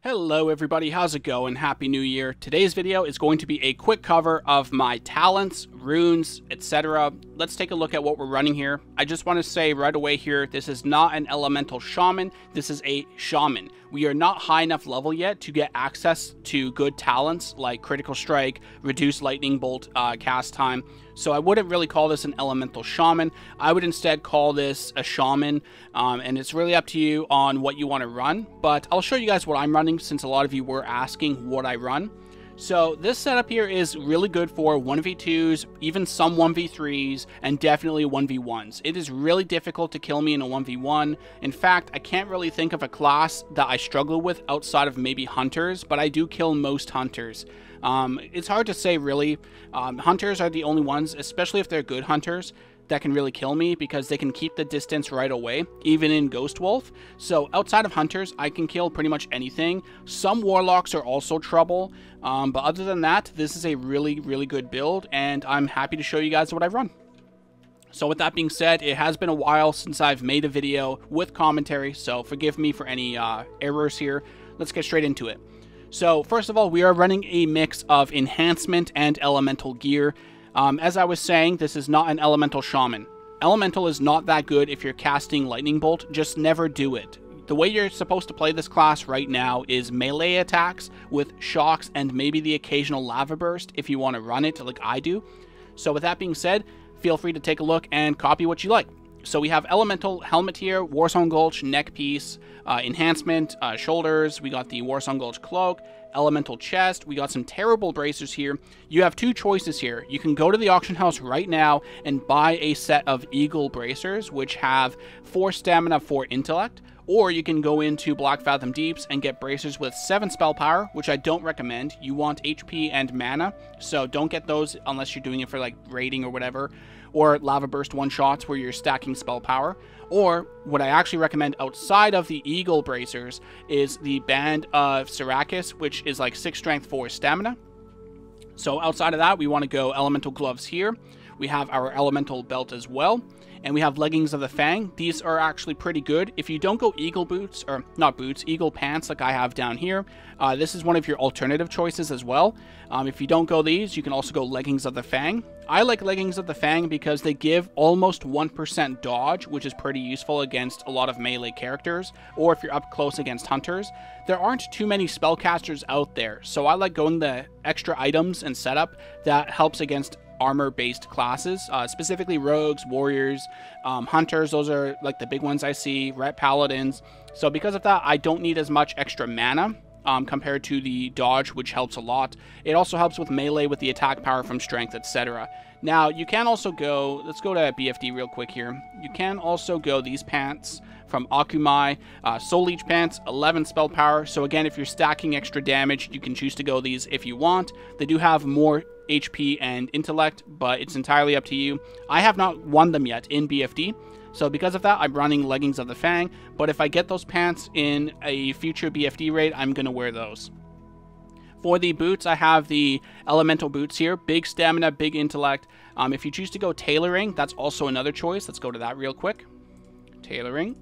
Hello everybody, how's it going? Happy New Year. Today's video is going to be a quick cover of my talents, runes, etc. Let's take a look at what we're running here. I just want to say right away here, this is not an elemental shaman, this is a shaman. We are not high enough level yet to get access to good talents like critical strike, reduced lightning bolt cast time. So I wouldn't really call this an elemental shaman. I would instead call this a shaman, and it's really up to you on what you want to run. But I'll show you guys what I'm running since a lot of you were asking what I run. So this setup here is really good for 1v2s, even some 1v3s, and definitely 1v1s. It is really difficult to kill me in a 1v1. In fact, I can't really think of a class that I struggle with outside of maybe hunters, but I do kill most hunters. It's hard to say really. Hunters are the only ones, especially if they're good hunters, that can really kill me because they can keep the distance right away, even in Ghost Wolf. So outside of hunters, I can kill pretty much anything. Some warlocks are also trouble, but other than that, this is a really good build, and I'm happy to show you guys what I run. So with that being said, it has been a while since I've made a video with commentary, so forgive me for any errors here. Let's get straight into it. So first of all, we are running a mix of enhancement and elemental gear. As I was saying, this is not an elemental shaman. Elemental is not that good if you're casting lightning bolt, just never do it. The way you're supposed to play this class right now is melee attacks with shocks and maybe the occasional lava burst if you want to run it like I do. So with that being said, feel free to take a look and copy what you like. So we have elemental helmet here, Warsong Gulch neck piece, enhancement, shoulders, we got the Warsong Gulch cloak, elemental chest, we got some terrible bracers here. You have two choices here. You can go to the auction house right now and buy a set of eagle bracers, which have 4 stamina, 4 intellect, or you can go into Black Fathom Deeps and get bracers with 7 spell power, which I don't recommend. You want HP and mana, so don't get those unless you're doing it for like raiding or whatever, or lava burst one-shots where you're stacking spell power. Or what I actually recommend outside of the eagle bracers is the Band of Serra'kis, which is like 6 strength, 4 stamina. So outside of that, we want to go elemental gloves here. We have our elemental belt as well. And we have Leggings of the Fang. These are actually pretty good. If you don't go eagle boots, or not boots, eagle pants like I have down here, this is one of your alternative choices as well. If you don't go these, you can also go Leggings of the Fang. I like Leggings of the Fang because they give almost 1% dodge, which is pretty useful against a lot of melee characters, or if you're up close against hunters. There aren't too many spellcasters out there, so I like going the extra items and setup that helps against armor-based classes, specifically rogues, warriors, hunters. Those are like the big ones I see, ret paladins. So because of that, I don't need as much extra mana compared to the dodge, which helps a lot. It also helps with melee with the attack power from strength, etc. Now, you can also go, let's go to BFD real quick here. You can also go these pants from Akumai, Soul Leech pants, 11 spell power. So again, if you're stacking extra damage, you can choose to go these if you want. They do have more HP and intellect, but it's entirely up to you. I have not won them yet in BFD, so because of that, I'm running Leggings of the Fang, but if I get those pants in a future BFD raid, I'm going to wear those. For the boots, I have the elemental boots here, big stamina, big intellect. If you choose to go tailoring, that's also another choice. Let's go to that real quick. Tailoring,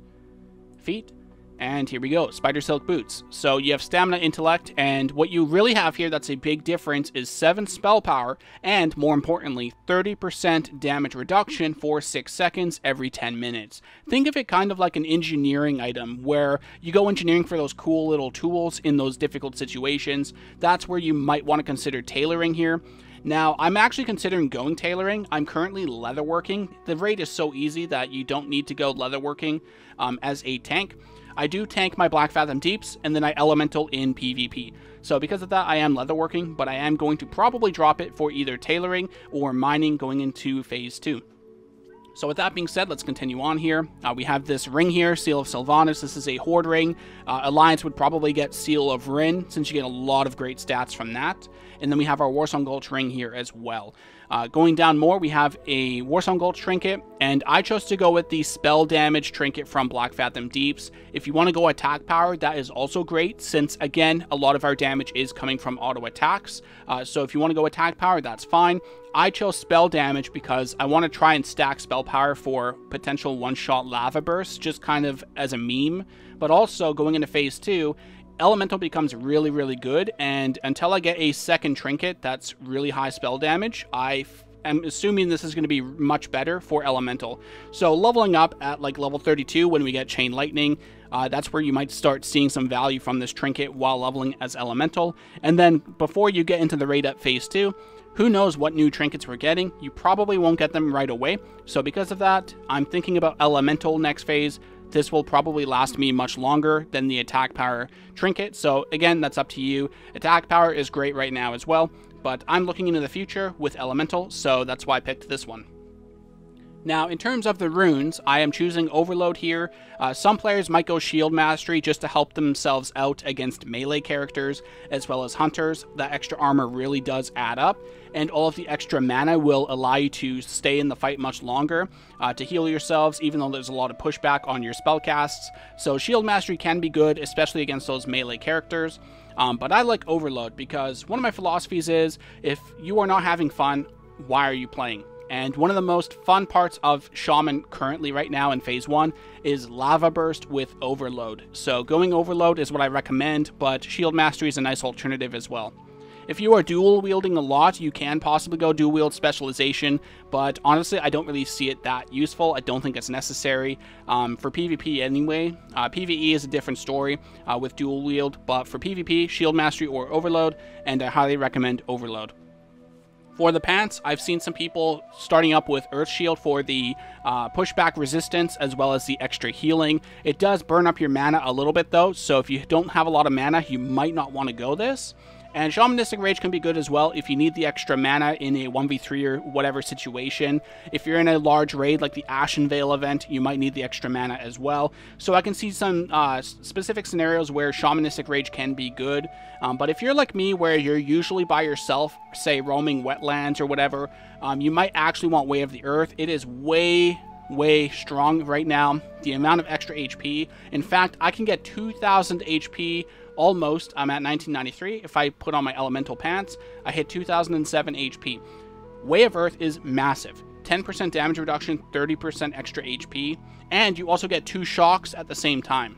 feet. And here we go, spider silk boots. So you have stamina, intellect, and what you really have here that's a big difference is 7 spell power, and more importantly, 30% damage reduction for 6 seconds every 10 minutes. Think of it kind of like an engineering item, where you go engineering for those cool little tools in those difficult situations. That's where you might want to consider tailoring here. Now, I'm actually considering going tailoring. I'm currently leatherworking. The raid is so easy that you don't need to go leatherworking as a tank. I do tank my Black Fathom Deeps, and then I elemental in PvP. So because of that, I am leatherworking, but I am going to probably drop it for either tailoring or mining going into Phase 2. So with that being said, let's continue on here. We have this ring here, Seal of Sylvanas. This is a Horde ring. Alliance would probably get Seal of Rin, since you get a lot of great stats from that. And then we have our Warsong Gulch ring here as well. Going down more, we have a Warsong Gulch trinket, and I chose to go with the spell damage trinket from Black Fathom Deeps. If you want to go attack power, that is also great, since again, a lot of our damage is coming from auto attacks. So if you want to go attack power, that's fine. I chose spell damage because I want to try and stack spell power for potential one-shot lava bursts, just kind of as a meme. But also, going into Phase 2, Elemental becomes really, really good, and until I get a second trinket that's really high spell damage, I'm assuming this is going to be much better for Elemental. So leveling up at like level 32 when we get Chain Lightning, that's where you might start seeing some value from this trinket while leveling as Elemental. And then before you get into the raid up phase 2, who knows what new trinkets we're getting. You probably won't get them right away. So because of that, I'm thinking about Elemental next phase. This will probably last me much longer than the attack power trinket. So again, that's up to you. Attack power is great right now as well, but I'm looking into the future with Elemental, so that's why I picked this one. Now, in terms of the runes, I am choosing Overload here. Some players might go Shield Mastery just to help themselves out against melee characters, as well as hunters. That extra armor really does add up, and all of the extra mana will allow you to stay in the fight much longer, to heal yourselves, even though there's a lot of pushback on your spell casts. So Shield Mastery can be good, especially against those melee characters. But I like Overload because one of my philosophies is, if you are not having fun, why are you playing? And one of the most fun parts of Shaman currently right now in phase 1 is Lava Burst with Overload. So going Overload is what I recommend, but Shield Mastery is a nice alternative as well. If you are dual wielding a lot, you can possibly go dual wield Specialization, but honestly, I don't really see it that useful. I don't think it's necessary for PvP anyway. PvE is a different story with dual wield, but for PvP, Shield Mastery or Overload, and I highly recommend Overload. For the pants, I've seen some people starting up with Earth Shield for the pushback resistance as well as the extra healing. It does burn up your mana a little bit though, so if you don't have a lot of mana, you might not want to go this. And Shamanistic Rage can be good as well if you need the extra mana in a 1v3 or whatever situation. If you're in a large raid like the Ashen Veil event, you might need the extra mana as well. So I can see some specific scenarios where Shamanistic Rage can be good. But if you're like me, where you're usually by yourself, say roaming wetlands or whatever, you might actually want Way of the Earth. It is way strong right now. The amount of extra HP. In fact, I can get 2,000 HP almost. I'm at 1993. If I put on my elemental pants, I hit 2007 HP. Way of Earth is massive. 10% damage reduction, 30% extra HP, and you also get 2 shocks at the same time.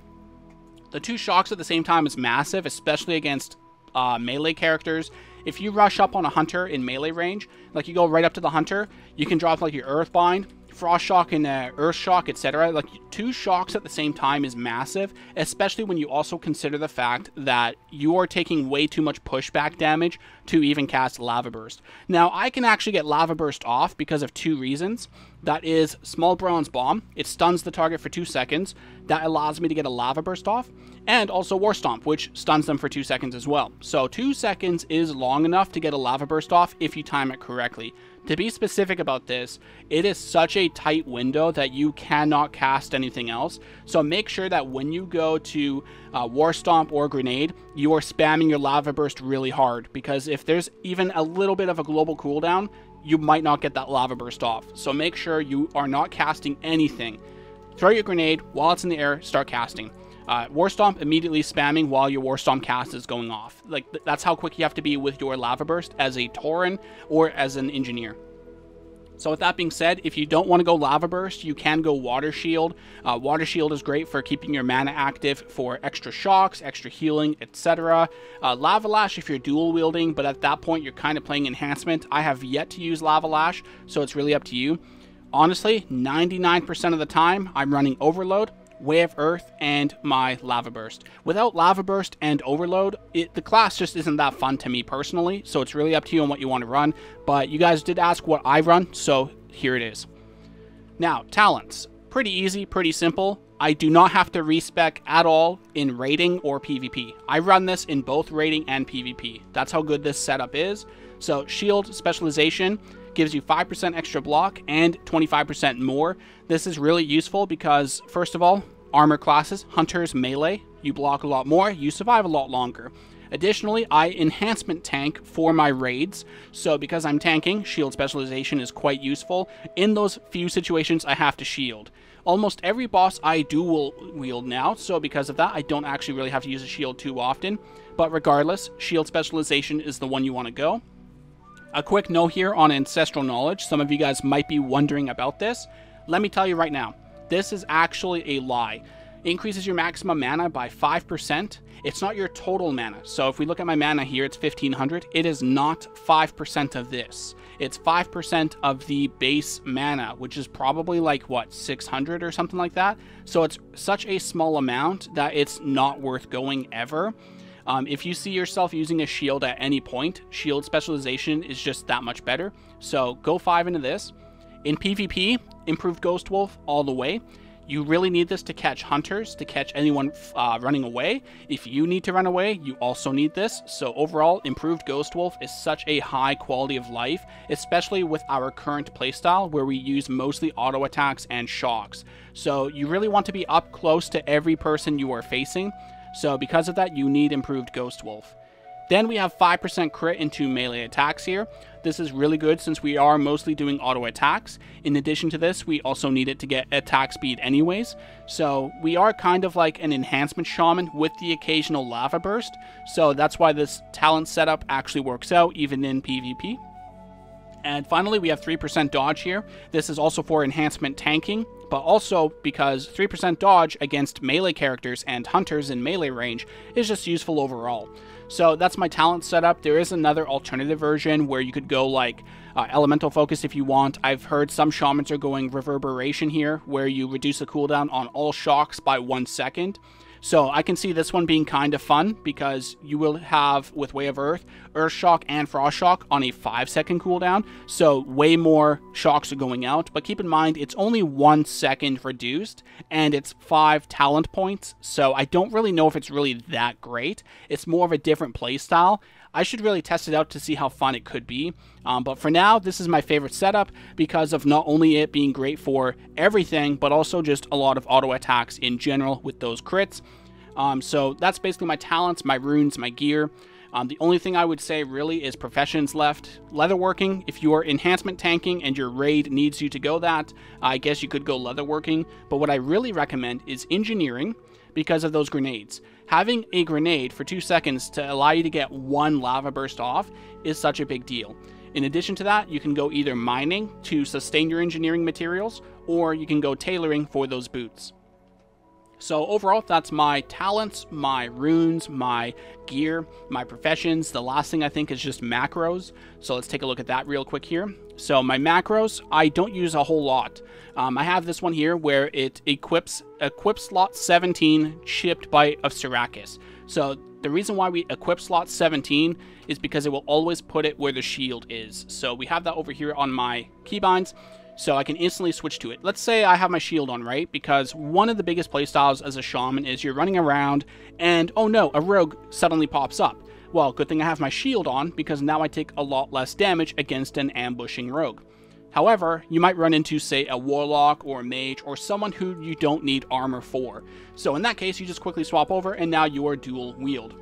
The 2 shocks at the same time is massive, especially against melee characters. If you rush up on a hunter in melee range, like you go right up to the hunter, you can drop like your Earthbind, Frost Shock, and Earth Shock, etc. Like 2 shocks at the same time is massive, especially when you also consider the fact that you are taking way too much pushback damage to even cast Lava Burst. Now, I can actually get Lava Burst off because of 2 reasons. That is Small Bronze Bomb. It stuns the target for 2 seconds. That allows me to get a Lava Burst off. And also War Stomp, which stuns them for 2 seconds as well. So 2 seconds is long enough to get a Lava Burst off if you time it correctly. To be specific about this, it is such a tight window that you cannot cast anything else. So make sure that when you go to War Stomp or Grenade, you are spamming your Lava Burst really hard. Because if there's even a little bit of a global cooldown, you might not get that Lava Burst off. So make sure you are not casting anything. Throw your grenade, while it's in the air, start casting. War Stomp, immediately spamming while your War Stomp cast is going off. Like, that's how quick you have to be with your Lava Burst as a Tauren or as an Engineer. So with that being said, if you don't want to go Lava Burst, you can go Water Shield. Water Shield is great for keeping your mana active for extra shocks, extra healing, etc. Lava Lash if you're dual wielding, but at that point you're kind of playing Enhancement. I have yet to use Lava Lash, so it's really up to you. Honestly, 99% of the time, I'm running Overload, Way of Earth, and my Lava Burst. Without Lava Burst and Overload, the class just isn't that fun to me personally, so it's really up to you on what you want to run. But you guys did ask what I run, so here it is. Now, talents. Pretty easy, pretty simple. I do not have to respec at all in raiding or PvP. I run this in both raiding and PvP. That's how good this setup is. So, Shield Specialization gives you 5% extra block and 25% more. This is really useful because, first of all, armor classes, hunters, melee, you block a lot more, you survive a lot longer. Additionally, I enhancement tank for my raids, so because I'm tanking, shield specialization is quite useful. In those few situations, I have to shield. Almost every boss I dual wield now, so because of that, I don't actually really have to use a shield too often. But regardless, shield specialization is the one you want to go. A quick note here on Ancestral Knowledge. Some of you guys might be wondering about this. Let me tell you right now, this is actually a lie. increases your maximum mana by 5%. It's not your total mana. So if we look at my mana here, it's 1500. It is not 5% of this. It's 5% of the base mana, which is probably like, what, 600 or something like that? So it's such a small amount that it's not worth going ever. If you see yourself using a shield at any point, shield specialization is just that much better. So go 5 into this. In PvP, improved Ghost Wolf all the way. You really need this to catch hunters, to catch anyone running away. If you need to run away, you also need this. So overall, improved Ghost Wolf is such a high quality of life, especially with our current playstyle where we use mostly auto attacks and shocks. So you really want to be up close to every person you are facing. So because of that, you need improved Ghost Wolf. Then we have 5% crit into melee attacks here. This is really good since we are mostly doing auto attacks. In addition to this, we also need it to get attack speed anyways. So we are kind of like an enhancement shaman with the occasional lava burst. So that's why this talent setup actually works out even in PvP. And finally, we have 3% dodge here. This is also for enhancement tanking, but also because 3% dodge against melee characters and hunters in melee range is just useful overall. So that's my talent setup. There is another alternative version where you could go like elemental focus if you want. I've heard some shamans are going reverberation here, where you reduce the cooldown on all shocks by 1 second. So I can see this one being kind of fun because you will have, with Way of Earth, Earth Shock and Frost Shock on a 5-second cooldown. So way more shocks are going out. But keep in mind, it's only 1 second reduced and it's 5 talent points. So I don't really know if it's really that great. It's more of a different playstyle. I should really test it out to see how fun it could be. But for now, this is my favorite setup because of not only it being great for everything, but also just a lot of auto attacks in general with those crits. So that's basically my talents, my runes, my gear. The only thing I would say really is professions left. Leatherworking, if you are enhancement tanking and your raid needs you to go that, I guess you could go leatherworking. But what I really recommend is engineering because of those grenades. Having a grenade for 2 seconds to allow you to get 1 lava burst off is such a big deal. In addition to that, you can go either mining to sustain your engineering materials, or you can go tailoring for those boots. So overall, that's my talents, my runes, my gear, my professions. The last thing I think is just macros. So let's take a look at that real quick here. So my macros, I don't use a whole lot. I have this one here where it equips slot 17 Chipped Bite of Serra'kis. So the reason why we equip slot 17 is because it will always put it where the shield is. So we have that over here on my keybinds. So I can instantly switch to it. Let's say I have my shield on, right? Because one of the biggest playstyles as a shaman is you're running around and, oh no, a rogue suddenly pops up. Well, good thing I have my shield on because now I take a lot less damage against an ambushing rogue. However, you might run into, say, a warlock or a mage or someone who you don't need armor for. So in that case, you just quickly swap over and now you are dual wield.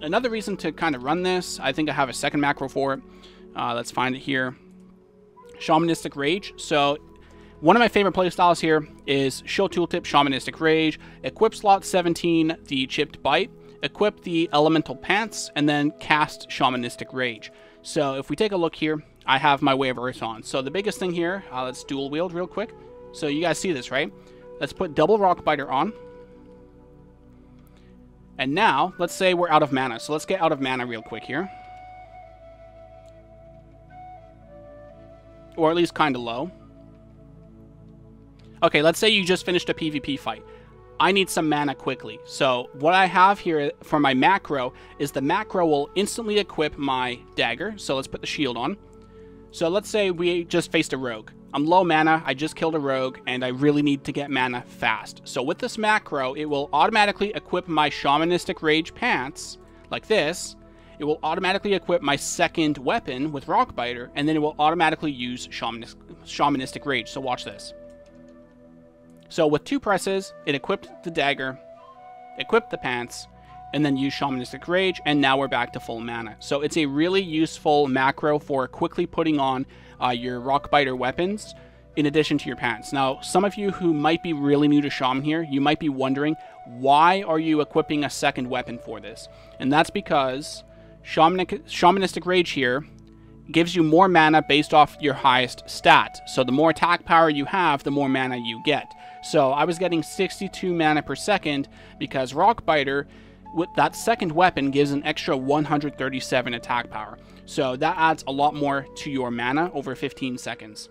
Another reason to kind of run this, I think I have a second macro for it. Let's find it here. Shamanistic Rage. So one of my favorite playstyles here is Show Tooltip Shamanistic Rage, equip slot 17 the Chipped Bite, equip the Elemental Pants, and then cast Shamanistic Rage. So if we take a look here, I have my Way of Earth on. So the biggest thing here, let's dual wield real quick. So you guys see this, right? Let's put double Rock Biter on. And now, let's say we're out of mana. So let's get out of mana real quick here. Or at least kind of low. Okay, let's say you just finished a PvP fight. I need some mana quickly. So what I have here for my macro is the macro will instantly equip my dagger. So let's put the shield on. So let's say we just faced a rogue. I'm low mana, I just killed a rogue, and I really need to get mana fast. So with this macro, it will automatically equip my Shamanistic Rage pants, like this. It will automatically equip my second weapon with Rock Biter, and then it will automatically use Shamanistic Rage. So watch this. So with 2 presses, it equipped the dagger, equipped the pants, and then use Shamanistic Rage, and now we're back to full mana. So it's a really useful macro for quickly putting on your Rock Biter weapons in addition to your pants. Now, some of you who might be really new to Shaman here, you might be wondering, why are you equipping a second weapon for this? And that's because Shamanistic Rage here gives you more mana based off your highest stat. So the more attack power you have, the more mana you get. So I was getting 62 mana per second because Rockbiter, with that second weapon, gives an extra 137 attack power. So that adds a lot more to your mana over 15 seconds.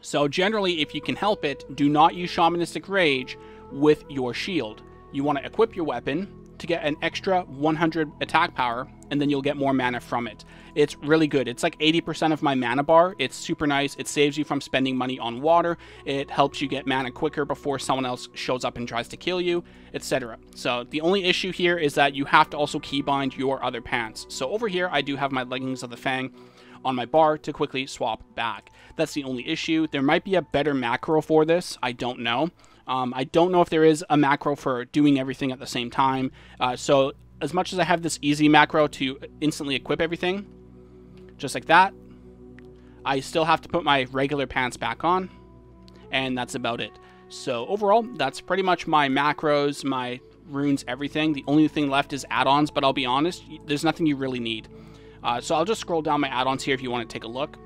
So generally, if you can help it, do not use Shamanistic Rage with your shield. You want to equip your weapon to get an extra 100 attack power, and then you'll get more mana from it. It's really good. It's like 80% of my mana bar. It's super nice. It saves you from spending money on water. It helps you get mana quicker before someone else shows up and tries to kill you, etc. So the only issue here is that you have to also keybind your other pants. So over here, I do have my Leggings of the Fang on my bar to quickly swap back. That's the only issue. There might be a better macro for this. I don't know. I don't know if there is a macro for doing everything at the same time. So as much as I have this easy macro to instantly equip everything, just like that, I still have to put my regular pants back on, and that's about it. So overall, that's pretty much my macros, my runes, everything. The only thing left is add-ons, but I'll be honest, there's nothing you really need. So I'll just scroll down my add-ons here if you want to take a look.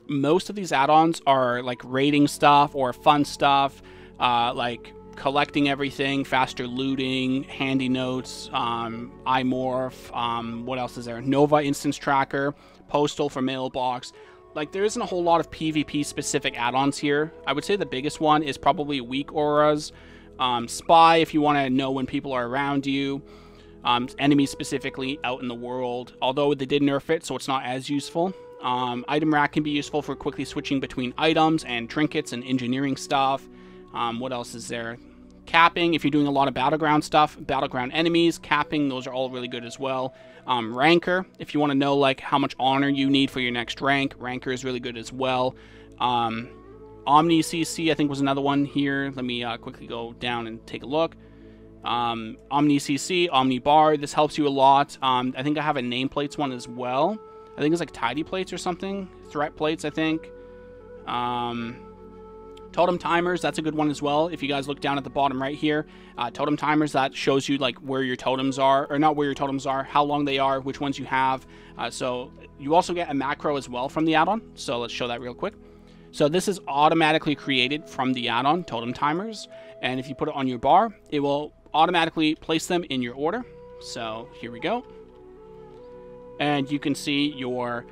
Most of ththese add-ons are like raiding stuff or fun stuff, like collecting everything, faster looting, handy notes, iMorph, what else is there? Nova Instance Tracker, Postal for Mailbox. Like, there isn't a whole lot of PvP specific add-ons here. I would say the biggest one is probably Weak Auras, Spy if you want to know when people are around you, enemies specifically out in the world, although they did nerf it, so it's not as useful. Item Rack can be useful for quickly switching between items and trinkets and engineering stuff. What else is there? Capping, if you're doing a lot of battleground stuff, battleground enemies, capping, those are all really good as well. Ranker, if you want to know like how much honor you need for your next rank, Ranker is really good as well. Omni CC, I think, was another one here. Let me quickly go down and take a look. Omni CC, Omni Bar, this helps you a lot. I think I have a nameplates one as well. I think it's like tidy plates or something. Threat plates, I think. Totem timers, that's a good one as well. If you guys look down at the bottom right here, totem timers, that shows you like where your totems are, or not where your totems are, how long they are, which ones you have. So you also get a macro as well from the add-on. So let's show that real quick. So this is automatically created from the add-on, totem timers. And if you put it on your bar, it will automatically place them in your order. So here we go. And you can see your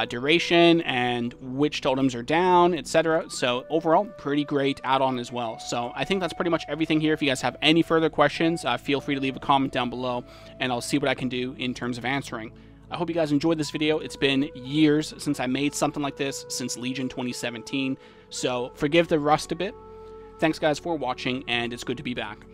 duration and which totems are down, etc. So overall, pretty great add-on as well. So I think that's pretty much everything here. If you guys have any further questions, feel free to leave a comment down below, and I'll see what I can do in terms of answering. I hope you guys enjoyed this video. It's been years since I made something like this, since Legion 2017. So forgive the rust a bit. Thanks guys for watching, and it's good to be back.